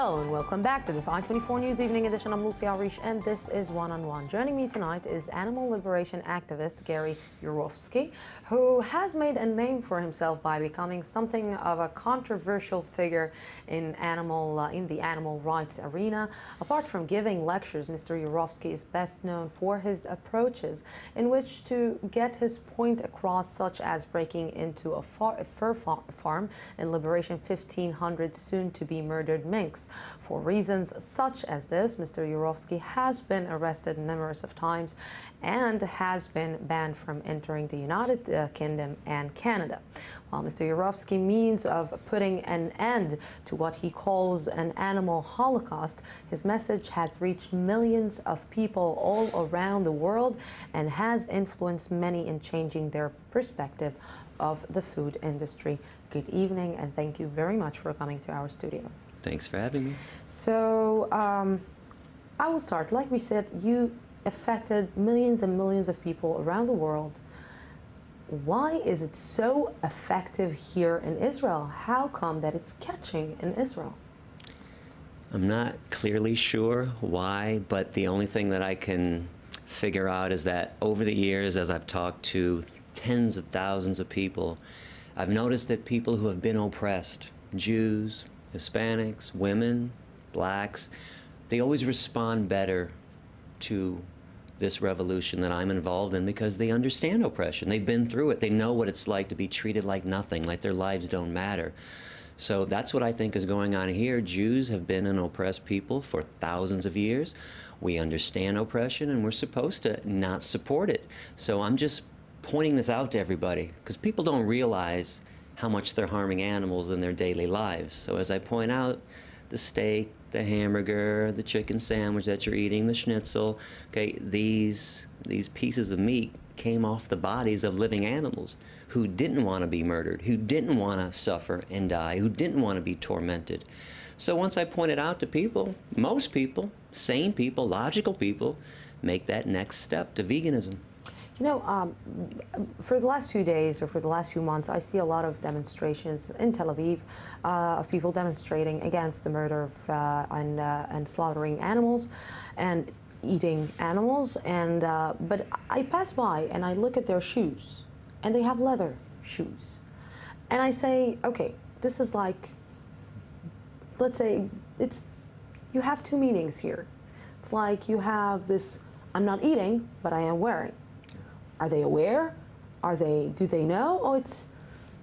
Hello and welcome back to this I-24 News Evening Edition. I'm Lucy Arish and this is One on One. Joining me tonight is animal liberation activist Gary Yourofsky, who has made a name for himself by becoming something of a controversial figure in the animal rights arena. Apart from giving lectures, Mr. Yourofsky is best known for his approaches in which to get his point across, such as breaking into a fur farm in Liberation 1500 soon-to-be murdered minks. For reasons such as this, Mr. Yourofsky has been arrested numerous of times and has been banned from entering the United Kingdom and Canada. While Mr. Yourofsky means of putting an end to what he calls an animal holocaust, his message has reached millions of people all around the world and has influenced many in changing their perspective of the food industry. Good evening and thank you very much for coming to our studio. Thanks for having me. So I will start. Like we said, you affected millions and millions of people around the world. Why is it so effective here in Israel? How come that it's catching in Israel? I'm not clearly sure why, but the only thing that I can figure out is that over the years, as I've talked to tens of thousands of people, I've noticed that people who have been oppressed, Jews, Hispanics, women, blacks, they always respond better to this revolution that I'm involved in because they understand oppression. They've been through it. They know what it's like to be treated like nothing, like their lives don't matter. So that's what I think is going on here. Jews have been an oppressed people for thousands of years. We understand oppression and we're supposed to not support it. So I'm just pointing this out to everybody because people don't realize how much they're harming animals in their daily lives. So as I point out, the steak, the hamburger, the chicken sandwich that you're eating, the schnitzel, okay, these pieces of meat came off the bodies of living animals who didn't want to be murdered, who didn't want to suffer and die, who didn't want to be tormented. So once I point it out to people, most people, sane people, logical people, make that next step to veganism. You know, for the last few days or for the last few months, I see a lot of demonstrations in Tel Aviv of people demonstrating against the murder of, and slaughtering animals and eating animals. And but I pass by and I look at their shoes, and they have leather shoes, and I say, okay, this is like, let's say, you have two meanings here. It's like you have this: I'm not eating, but I am wearing. Are they aware? Do they know? Oh, it's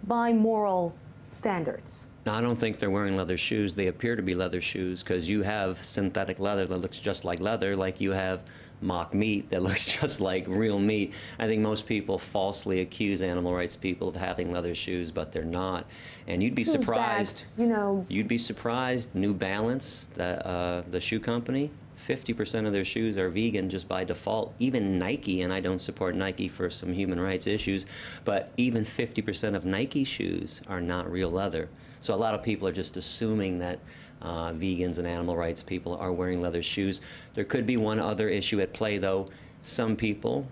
by moral standards. No, I don't think they're wearing leather shoes. They appear to be leather shoes because you have synthetic leather that looks just like leather, like you have mock meat that looks just like real meat. I think most people falsely accuse animal rights people of having leather shoes, but they're not. And you'd be surprised. That, you know, you'd be surprised. New Balance, the shoe company, 50% of their shoes are vegan just by default. Even Nike, and I don't support Nike for some human rights issues, but even 50% of Nike shoes are not real leather. So a lot of people are just assuming that vegans and animal rights people are wearing leather shoes. There could be one other issue at play, though. Some people,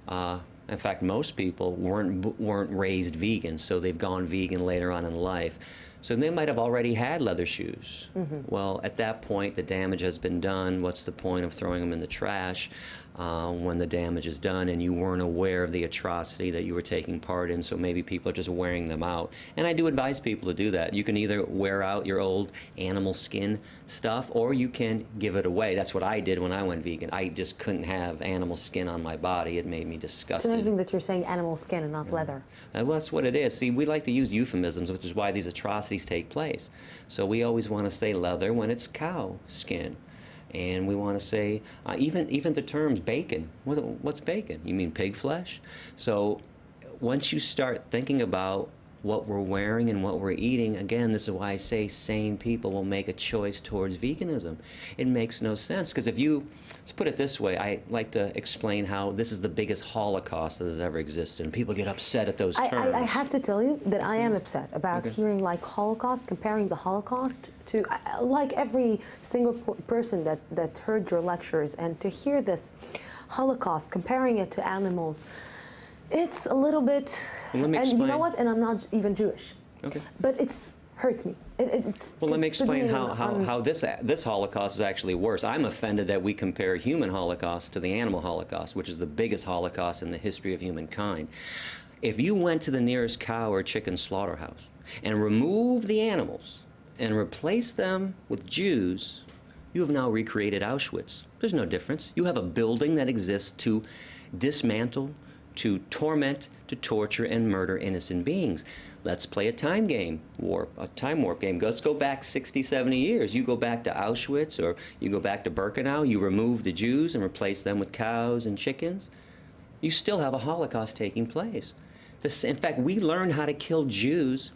in fact, most people weren't raised vegan, so they've gone vegan later on in life. So they might have already had leather shoes. Mm-hmm. Well, at that point, the damage has been done. What's the point of throwing them in the trash when the damage is done and you weren't aware of the atrocity that you were taking part in? So maybe people are just wearing them out. And I do advise people to do that. You can either wear out your old animal skin stuff or you can give it away. That's what I did when I went vegan. I just couldn't have animal skin on my body. It made me disgusted. It's amazing that you're saying animal skin and not leather. Well, that's what it is. See, we like to use euphemisms, which is why these atrocities take place. So we always want to say leather when it's cow skin. And we want to say, even the terms bacon. What's bacon? You mean pig flesh? So once you start thinking about what we're wearing and what we're eating, again, this is why I say sane people will make a choice towards veganism. It makes no sense, because if you, let's put it this way, I like to explain how this is the biggest Holocaust that has ever existed, and people get upset at those terms. I have to tell you that I am upset about hearing like Holocaust, comparing the Holocaust to, like every single person that heard your lectures, and to hear this Holocaust, comparing it to animals, it's a little bit, well, let me and explain. you know what, and I'm not even Jewish. Okay. But it's hurt me. Well, let me explain how this Holocaust is actually worse. I'm offended that we compare human Holocaust to the animal Holocaust, which is the biggest Holocaust in the history of humankind. If you went to the nearest cow or chicken slaughterhouse and removed the animals and replaced them with Jews, you have now recreated Auschwitz. There's no difference. You have a building that exists to dismantle, to torment, to torture, and murder innocent beings. Let's play a time warp game. Let's go back 60, 70 years. You go back to Auschwitz, or you go back to Birkenau, you remove the Jews and replace them with cows and chickens. You still have a Holocaust taking place. In fact, we learned how to kill Jews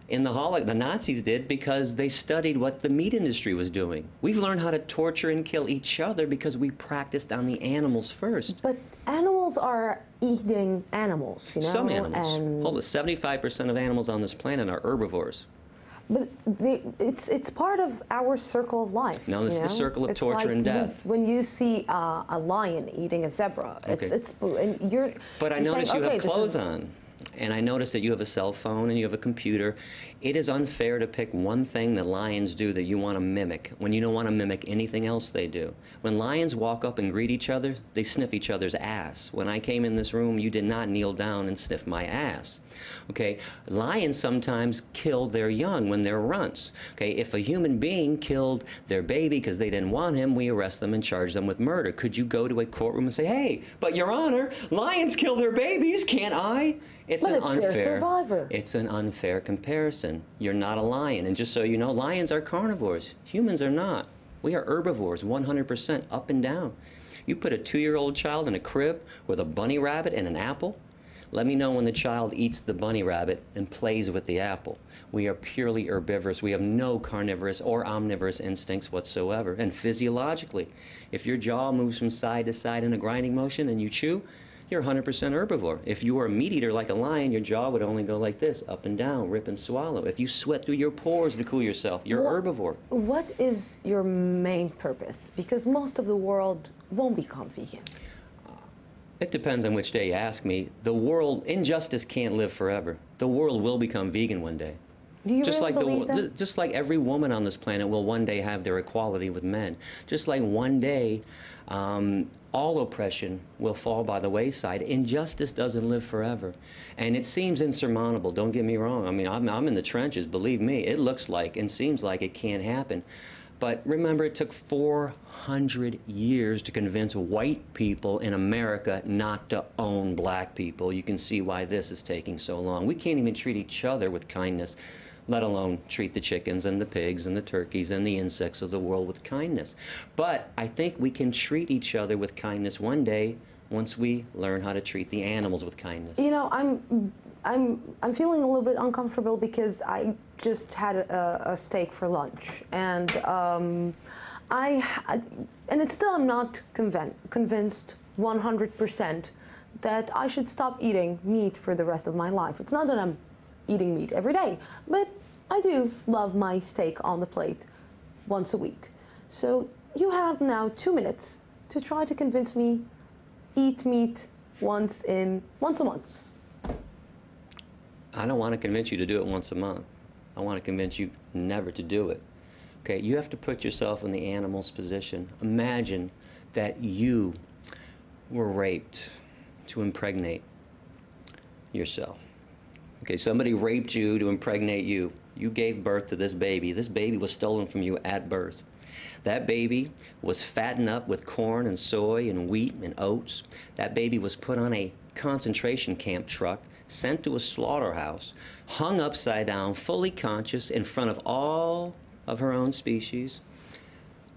in the Nazis did because they studied what the meat industry was doing. We've learned how to torture and kill each other because we practiced on the animals first. But animals are eating animals, you know? Some animals. Hold on, 75% of animals on this planet are herbivores. But it's part of our circle of life. No, it's the circle of torture and death. When you see a lion eating a zebra, and you're. But I notice you have clothes on. And I notice that you have a cell phone and you have a computer. It is unfair to pick one thing that lions do that you want to mimic when you don't want to mimic anything else they do. When lions walk up and greet each other, they sniff each other's ass. When I came in this room, you did not kneel down and sniff my ass. Okay? Lions sometimes kill their young when they're runts. Okay? If a human being killed their baby because they didn't want him, we arrest them and charge them with murder. Could you go to a courtroom and say, hey, but Your Honor, lions kill their babies, can't I? It's their survivor. It's an unfair comparison. You're not a lion. And just so you know, lions are carnivores. Humans are not. We are herbivores, 100% up and down. You put a 2-year-old child in a crib with a bunny rabbit and an apple, let me know when the child eats the bunny rabbit and plays with the apple. We are purely herbivorous. We have no carnivorous or omnivorous instincts whatsoever. And physiologically, if your jaw moves from side to side in a grinding motion and you chew, you're 100% herbivore. If you were a meat eater like a lion, your jaw would only go like this, up and down, rip and swallow. If you sweat through your pores to cool yourself, you're herbivore. What is your main purpose? Because most of the world won't become vegan. It depends on which day you ask me. The world, injustice can't live forever. The world will become vegan one day. Do you really believe that? Just like every woman on this planet will one day have their equality with men. Just like one day, all oppression will fall by the wayside. Injustice doesn't live forever. And it seems insurmountable, don't get me wrong. I mean, I'm in the trenches, believe me. It looks like and seems like it can't happen. But remember, it took 400 years to convince white people in America not to own black people. You can see why this is taking so long. We can't even treat each other with kindness, let alone treat the chickens and the pigs and the turkeys and the insects of the world with kindness. But I think we can treat each other with kindness one day once we learn how to treat the animals with kindness. You know, I'm feeling a little bit uncomfortable because I just had a steak for lunch, and it's still I'm not convinced 100% that I should stop eating meat for the rest of my life. It's not that I'm eating meat every day, but I do love my steak on the plate once a week. So you have now 2 minutes to try to convince me eat meat once a month. I don't want to convince you to do it once a month. I want to convince you never to do it. Okay, you have to put yourself in the animal's position. Imagine that you were raped to impregnate yourself. Okay, somebody raped you to impregnate you. You gave birth to this baby. This baby was stolen from you at birth. That baby was fattened up with corn and soy and wheat and oats. That baby was put on a concentration camp truck, sent to a slaughterhouse, hung upside down, fully conscious in front of all of her own species,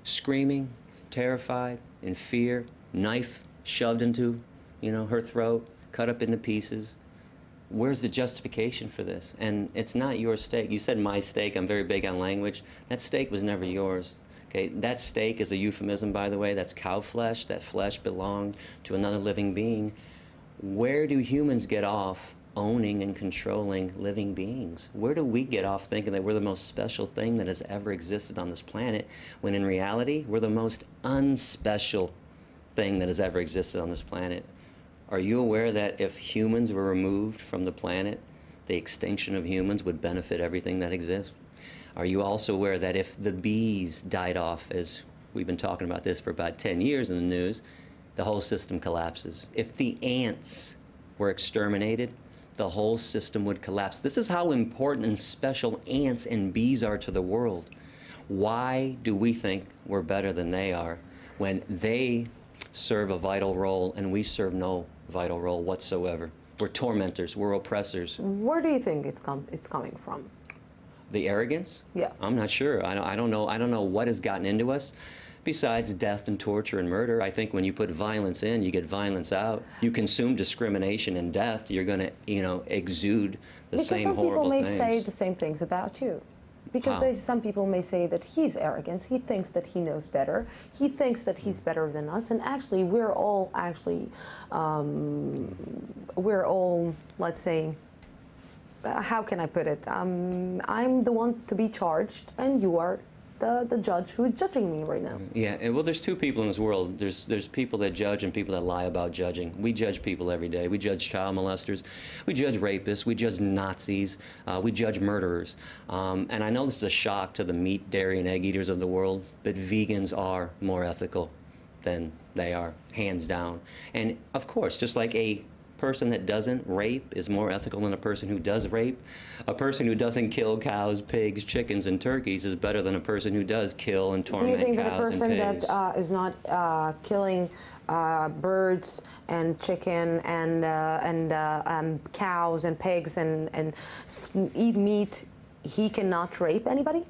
screaming, terrified, in fear, knife shoved into, her throat, cut up into pieces. Where's the justification for this? And it's not your steak. You said my steak. I'm very big on language. That steak was never yours. Okay, that steak is a euphemism, by the way. That's cow flesh. That flesh belonged to another living being. Where do humans get off owning and controlling living beings? Where do we get off thinking that we're the most special thing that has ever existed on this planet, when in reality, we're the most unspecial thing that has ever existed on this planet? Are you aware that if humans were removed from the planet, the extinction of humans would benefit everything that exists? Are you also aware that if the bees died off, as we've been talking about this for about 10 years in the news, the whole system collapses? If the ants were exterminated, the whole system would collapse. This is how important and special ants and bees are to the world. Why do we think we're better than they are when they serve a vital role and we serve no vital role whatsoever? We're tormentors, we're oppressors. Where do you think it's coming from? The arrogance? Yeah. I'm not sure. I don't know what has gotten into us. Besides death and torture and murder, I think when you put violence in, you get violence out. You consume discrimination and death, you're going to, exude the same horrible things. Because some people may say the same things about you. Because some people may say that he's arrogant, he thinks that he knows better, he thinks that he's better than us, and actually we're all let's say, how can I put it? I'm the one to be charged, and you are the judge who is judging me right now. Yeah, well, there's two people in this world. There's people that judge and people that lie about judging. We judge people every day. We judge child molesters. We judge rapists. We judge Nazis. We judge murderers. And I know this is a shock to the meat, dairy, and egg eaters of the world, but vegans are more ethical than they are, hands down. And of course, just like a person that doesn't rape is more ethical than a person who does rape. A person who doesn't kill cows, pigs, chickens, and turkeys is better than a person who does kill and torment cows and pigs. Do you think that a person that is not killing birds and chicken and cows and pigs and eat meat, he cannot rape anybody?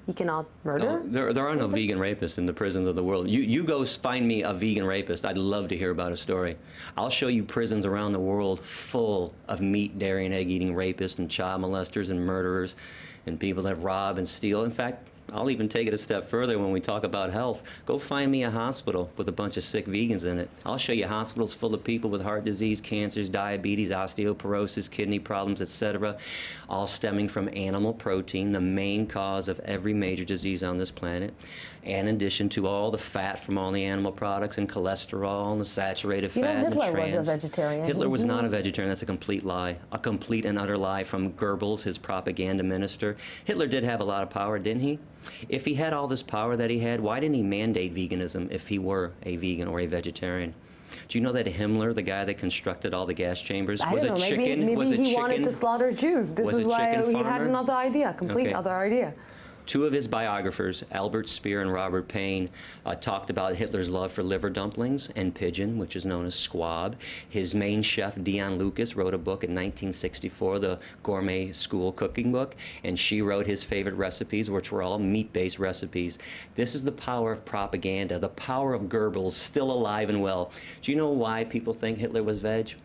He cannot murder? No, there are no vegan rapists in the prisons of the world. You go find me a vegan rapist. I'd love to hear about a story. I'll show you prisons around the world full of meat, dairy, and egg-eating rapists and child molesters and murderers and people that rob and steal. In fact, I'll even take it a step further when we talk about health. Go find me a hospital with a bunch of sick vegans in it. I'll show you hospitals full of people with heart disease, cancers, diabetes, osteoporosis, kidney problems, etc., all stemming from animal protein, the main cause of every major disease on this planet, and in addition to all the fat from all the animal products and cholesterol and the saturated fat and trans. Hitler was a vegetarian. Hitler was not a vegetarian. That's a complete lie. A complete and utter lie from Goebbels, his propaganda minister. Hitler did have a lot of power, didn't he? If he had all this power that he had, why didn't he mandate veganism if he were a vegan or a vegetarian? Do you know that Himmler, the guy that constructed all the gas chambers, was a chicken? Maybe he wanted to slaughter Jews. This is why he had another idea, other idea. Two of his biographers, Albert Speer and Robert Payne, talked about Hitler's love for liver dumplings and pigeon, which is known as squab. His main chef, Dion Lucas, wrote a book in 1964, the Gourmet School Cooking Book, and she wrote his favorite recipes, which were all meat-based recipes. This is the power of propaganda, the power of Goebbels, still alive and well. Do you know why people think Hitler was veg?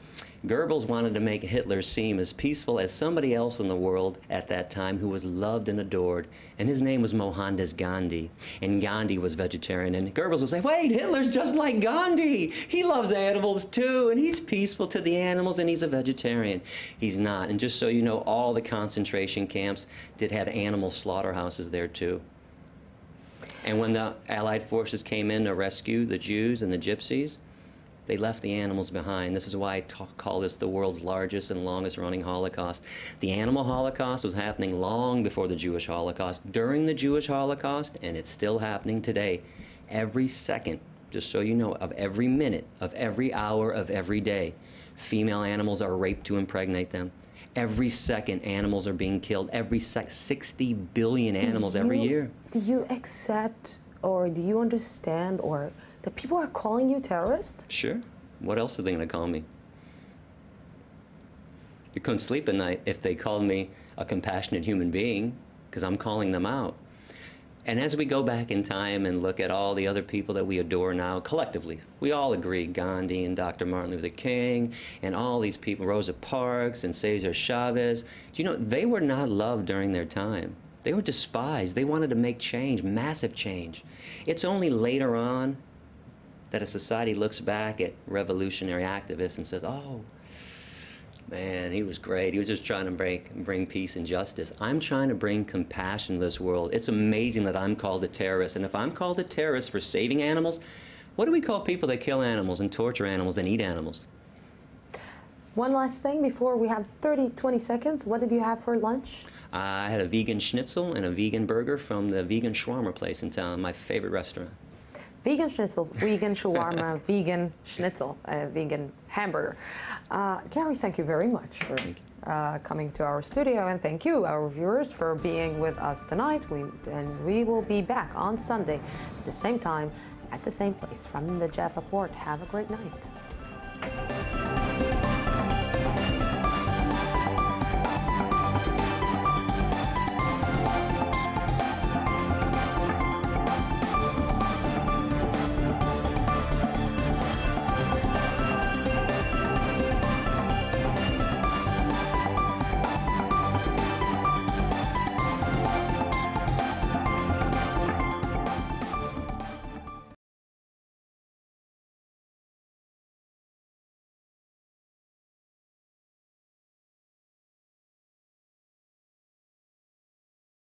Goebbels wanted to make Hitler seem as peaceful as somebody else in the world at that time who was loved and adored. And his name was Mohandas Gandhi. And Gandhi was vegetarian. And Goebbels would say, wait, Hitler's just like Gandhi. He loves animals too. And he's peaceful to the animals and he's a vegetarian. He's not. And just so you know, all the concentration camps did have animal slaughterhouses there too. And when the Allied forces came in to rescue the Jews and the Gypsies, they left the animals behind. This is why I call this the world's largest and longest running Holocaust. The animal Holocaust was happening long before the Jewish Holocaust, during the Jewish Holocaust, and it's still happening today. Every second, just so you know, of every minute, of every hour, of every day, female animals are raped to impregnate them. Every second, animals are being killed. Every 60 billion animals every year. Do you accept, or do you understand, or that people are calling you terrorist? Sure. What else are they going to call me? You couldn't sleep at night if they called me a compassionate human being, because I'm calling them out. And as we go back in time and look at all the other people that we adore now, collectively, we all agree, Gandhi and Dr. Martin Luther King and all these people, Rosa Parks and Cesar Chavez, do you know, they were not loved during their time. They were despised. They wanted to make change, massive change. It's only later on that a society looks back at revolutionary activists and says, oh, man, he was great. He was just trying to bring peace and justice. I'm trying to bring compassion to this world. It's amazing that I'm called a terrorist. And if I'm called a terrorist for saving animals, what do we call people that kill animals and torture animals and eat animals? One last thing before we have 20 seconds. What did you have for lunch? I had a vegan schnitzel and a vegan burger from the vegan shawarma place in town, my favorite restaurant. Vegan schnitzel, vegan shawarma, vegan schnitzel, vegan hamburger. Gary, thank you very much for coming to our studio, and thank you, our viewers, for being with us tonight. We will be back on Sunday at the same time, at the same place. From the Jaffa Port, have a great night.